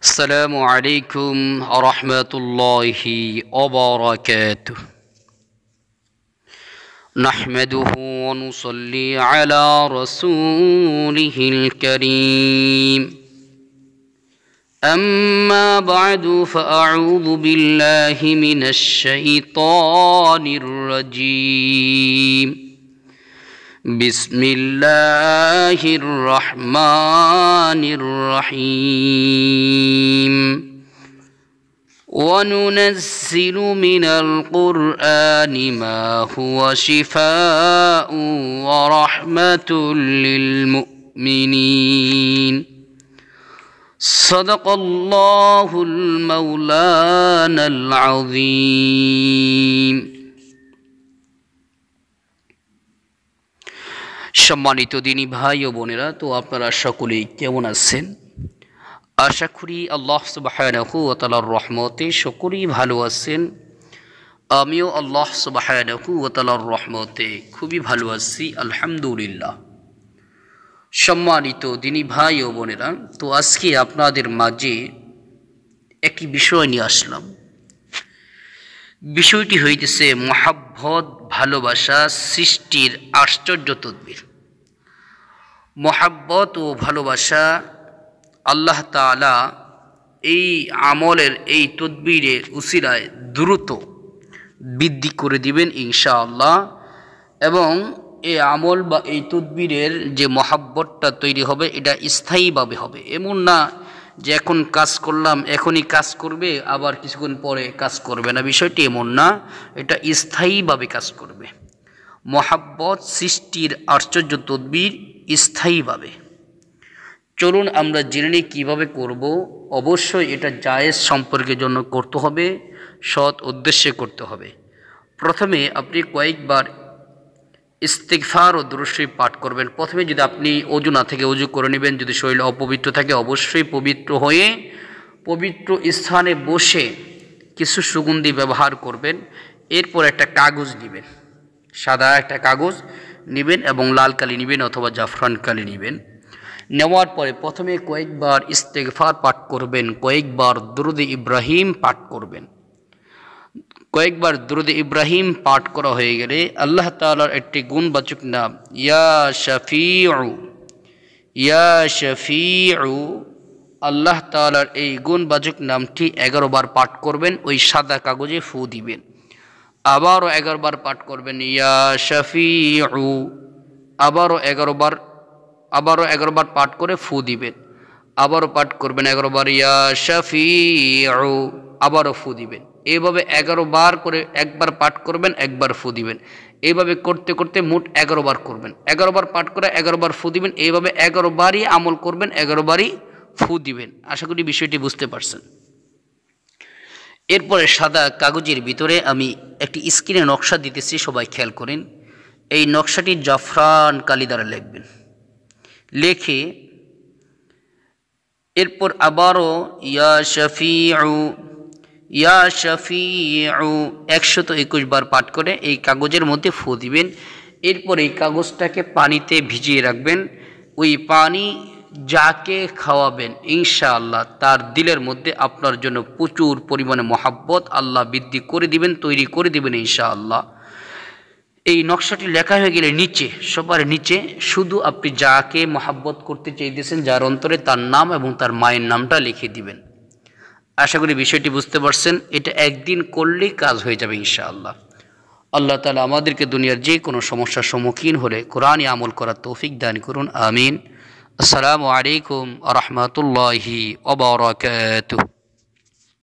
السلام عليكم ورحمة الله وبركاته. نحمده ونصلي على رسوله الكريم. أما بعد فأعوذ بالله من الشيطان الرجيم. بسم الله الرحمن الرحيم. وننزل من القرآن ما هو شفاء ورحمة للمؤمنين. صدق الله المولانا العظيم. সম্মানিত দিনী ভাই ও বোনেরা, তো আপনারা সকলেই কেমন আছেন? আশা করি আল্লাহ সুবহানাহু ওয়া তাআলার রহমতে সকলেই ভালো আছেন। আমিও আল্লাহ সুবহানাহু ওয়া তাআলার রহমতে খুবই ভালো আছি, আলহামদুলিল্লাহ। সম্মানিত দিনী ভাই ও বোনেরা, তো আজকে আপনাদের মাঝে একটি বিষয় নিয়ে আসলাম। বিষয়টি হইতেছে মহাব্বত, ভালোবাসা সৃষ্টির আশ্চর্য তদবির। মহাব্বত ও ভালোবাসা আল্লাহ তাআলা এই আমলের, এই তদবিরের উসিলায় দ্রুত বৃদ্ধি করে দিবেন ইনশাআল্লাহ। এবং এই আমল বা এই তদবিরের যে মহাব্বতটা তৈরি হবে, এটা স্থায়ীভাবে হবে। এমন না যে এখন কাজ করলাম এখনই কাজ করবে, আবার কিছুক্ষণ পরে কাজ করবে না, বিষয়টি এমন না। এটা স্থায়ীভাবে কাজ করবে। মহাব্বত সৃষ্টির আশ্চর্য তদবির স্থায়ীভাবে। চলুন আমরা জেনে নিই কীভাবে করব। অবশ্যই এটা জায়েজ সম্পর্কের জন্য করতে হবে, সৎ উদ্দেশ্যে করতে হবে। প্রথমে আপনি কয়েকবার ইস্তিগফার ও দুরূদ শরীফ পাঠ করবেন। প্রথমে যদি আপনি ওযু না থেকে ওযু করে নেবেন, যদি শরীর অপবিত্র থাকে অবশ্যই পবিত্র হয়ে পবিত্র স্থানে বসে কিছু সুগন্ধি ব্যবহার করবেন। এরপর একটা কাগজ নেবেন, সাদা একটা কাগজ নেবেন এবং লাল কালি নেবেন অথবা জাফরান কালি নেবেন। নেওয়ার পরে প্রথমে কয়েকবার ইস্তিগফার পাঠ করবেন, কয়েকবার দুরূদ ইব্রাহিম পাঠ করবেন। কয়েকবার দুরূদ ইব্রাহিম পাঠ করা হয়ে গেলে আল্লাহ তাআলার একটি গুণবাচক নাম ইয়া শাফিউ, ইয়া শাফিউ, আল্লাহ তাআলার এই গুণবাচক নামটি 11 বার পাঠ করবেন। ওই সাদা কাগজে ফু দিবেন। আবারও 11 বার পাঠ করবেন ইয়া শাফিউ, আবারও 11 বার পাঠ করে ফু দিবেন। আবারও পাঠ করবেন 11 বার ইয়া শাফিউ, আবারও ফু দিবেন। এইভাবে 11 বার করে, একবার পাঠ করবেন, একবার ফু দিবেন। এইভাবে করতে করতে মোট 11 বার করবেন। 11 বার পাঠ করে 11 বার ফু দিবেন। এইভাবে 11 বারই আমল করবেন, 11 বারই ফু দিবেন। আশা করি বিষয়টি বুঝতে পারছেন। এরপরে সাদা কাগজের ভিতরে আমি একটি স্ক্রিনে নকশা দিতেছি, সবাই খেয়াল করেন। এই নকশাটি জাফরান কালি দ্বারা লিখবেন। লেখে এরপর আবারও ইয়া শাফিউ, ইয়া শাফিউ 121 বার পাঠ করে এই কাগজের মধ্যে ফু দিবেন। এরপর এই কাগজটাকে পানিতে ভিজিয়ে রাখবেন। ওই পানি যাকে খাওয়াবেন ইনশাআল্লাহ তার দিলের মধ্যে আপনার জন্য প্রচুর পরিমাণে মহাব্বত আল্লাহ বৃদ্ধি করে দিবেন, তৈরি করে দিবেন ইনশাআল্লাহ। এই নকশাটি লেখা হয়ে গেলে নিচে, সবার নিচে শুধু আপনি যাকে মহাব্বত করতে চাইতেছেন, যার অন্তরে, তার নাম এবং তার মায়ের নামটা লিখে দিবেন। আশা করি বিষয়টি বুঝতে পারছেন। এটা একদিন করলেই কাজ হয়ে যাবে ইনশাআল্লাহ। আল্লাহ তাআলা আমাদেরকে দুনিয়ার যে কোনো সমস্যার সম্মুখীন হলে কোরআনে আমল করার তৌফিক দান করুন, আমিন। আসসালামু আলাইকুম ওয়া রাহমাতুল্লাহি ওয়া বারাকাতুহু।